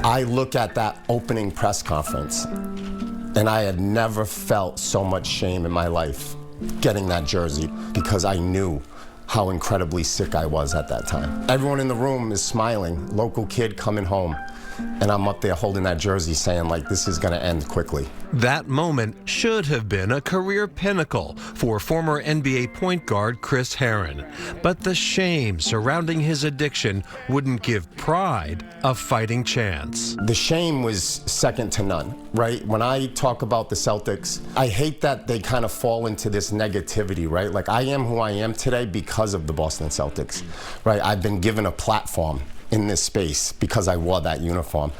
I look at that opening press conference, and I had never felt so much shame in my life getting that jersey, because I knew how incredibly sick I was at that time. Everyone in the room is smiling, local kid coming home, and I'm up there holding that jersey saying, like, this is gonna end quickly. That moment should have been a career pinnacle for former NBA point guard Chris Herren. But the shame surrounding his addiction wouldn't give pride a fighting chance. The shame was second to none, right? When I talk about the Celtics, I hate that they kind of fall into this negativity, right? Like, I am who I am today because of the Boston Celtics, right? I've been given a platform in this space because I wore that uniform.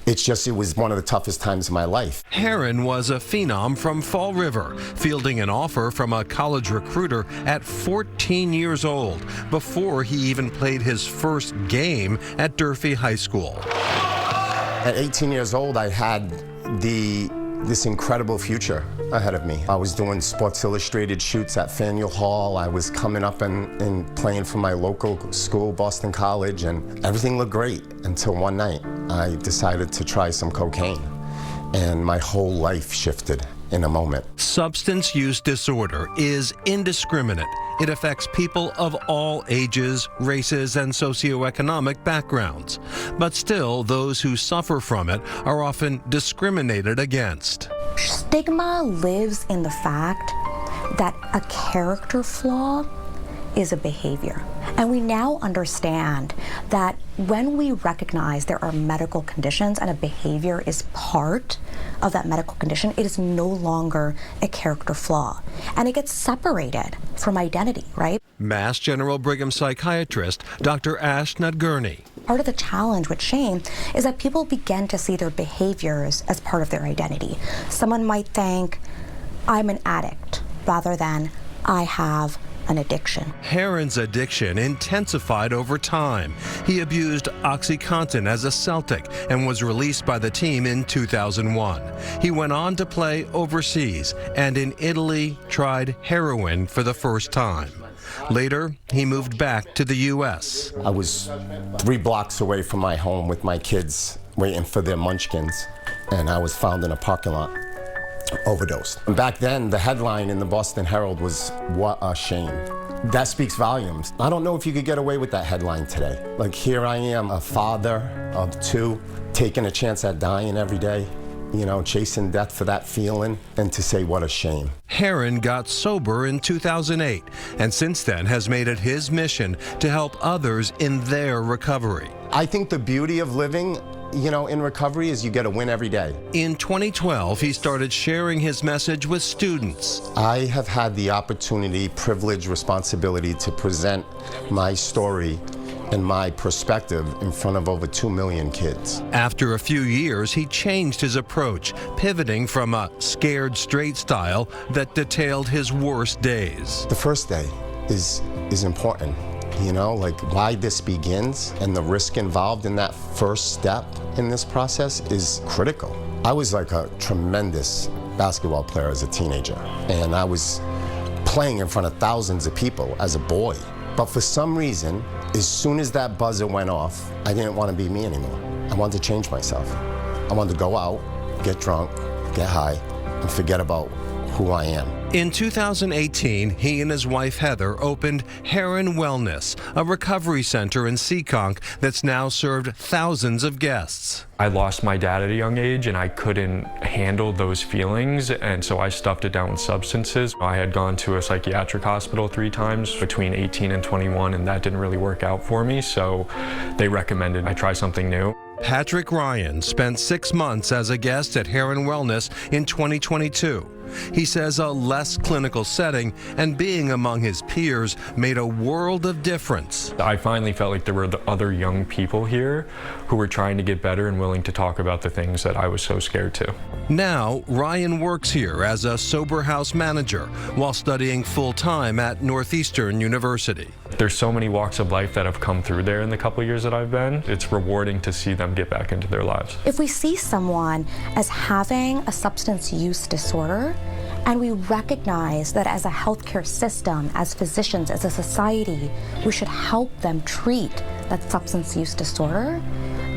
It's just, it was one of the toughest times of my life. Herren was a phenom from Fall River, fielding an offer from a college recruiter at 14 years old, before he even played his first game at Durfee High School. At 18 years old, I had this incredible future ahead of me. I was doing Sports Illustrated shoots at Faneuil Hall. I was coming up and playing for my local school, Boston College, and everything looked great until one night I decided to try some cocaine, and my whole life shifted in a moment. Substance use disorder is indiscriminate. It affects people of all ages, races, and socioeconomic backgrounds. But still, those who suffer from it are often discriminated against. Stigma lives in the fact that a character flaw is a behavior. And we now understand that when we recognize there are medical conditions and a behavior is part of that medical condition, it is no longer a character flaw. And it gets separated from identity, right? Mass General Brigham psychiatrist Dr. Ash Nadgurney. Part of the challenge with shame is that people begin to see their behaviors as part of their identity. Someone might think, I'm an addict, rather than I have an addiction. Herren's addiction intensified over time. He abused OxyContin as a Celtic and was released by the team in 2001. He went on to play overseas and in Italy tried heroin for the first time. Later, he moved back to the U.S. I was 3 blocks away from my home with my kids waiting for their munchkins, and I was found in a parking lot, overdosed. And back then, the headline in the Boston Herald was, "What a shame." That speaks volumes. I don't know if you could get away with that headline today. Like, here I am, a father of 2, taking a chance at dying every day, you know, chasing death for that feeling, and to say, what a shame. Herren got sober in 2008, and since then has made it his mission to help others in their recovery. I think the beauty of living, you know, in recovery is you get a win every day. In 2012, he started sharing his message with students. I have had the opportunity, privilege, responsibility to present my story and my perspective in front of over 2 million kids. After a few years, he changed his approach, pivoting from a scared straight style that detailed his worst days. The first day is important. You know, like, why this begins and the risk involved in that first step in this process is critical. I was like a tremendous basketball player as a teenager, and I was playing in front of thousands of people as a boy. But for some reason, as soon as that buzzer went off, I didn't want to be me anymore. I wanted to change myself. I wanted to go out, get drunk, get high, and forget about who I am. In 2018, he and his wife Heather opened Herren Wellness, a recovery center in Seekonk that's now served thousands of guests. I lost my dad at a young age and I couldn't handle those feelings, and so I stuffed it down with substances. I had gone to a psychiatric hospital 3 times between 18 and 21, and that didn't really work out for me, so they recommended I try something new. Patrick Ryan spent 6 months as a guest at Herren Wellness in 2022. He says a less clinical setting and being among his peers made a world of difference. I finally felt like there were the other young people here who were trying to get better and willing to talk about the things that I was so scared to. Now, Ryan works here as a sober house manager while studying full-time at Northeastern University. There's so many walks of life that have come through there in the couple of years that I've been. It's rewarding to see them get back into their lives. If we see someone as having a substance use disorder, and we recognize that as a healthcare system, as physicians, as a society, we should help them treat that substance use disorder,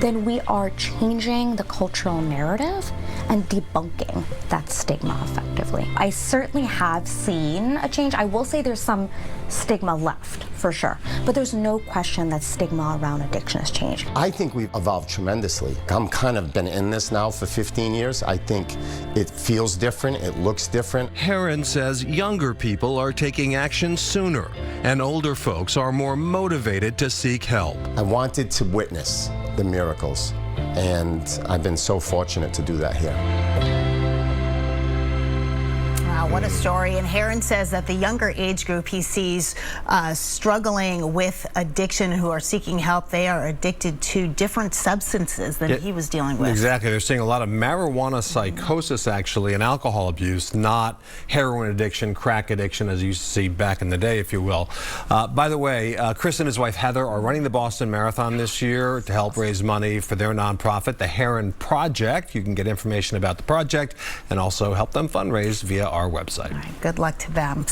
then we are changing the cultural narrative and debunking that stigma effectively. I certainly have seen a change. I will say there's some stigma left, for sure, but there's no question that stigma around addiction has changed. I think we've evolved tremendously. I'm kind of been in this now for 15 years. I think it feels different, it looks different. Herren says younger people are taking action sooner, and older folks are more motivated to seek help. I wanted to witness the miracles, and I've been so fortunate to do that here. Wow, what a story. And Herren says that the younger age group he sees struggling with addiction, who are seeking help, they are addicted to different substances than he was dealing with. Exactly. They're seeing a lot of marijuana psychosis, actually, and alcohol abuse, not heroin addiction, crack addiction, as you used to see back in the day, if you will. By the way, Chris and his wife, Heather, are running the Boston Marathon this year to help raise money for their nonprofit, the Herren Project. You can get information about the project and also help them fundraise via our website. All right, good luck to them.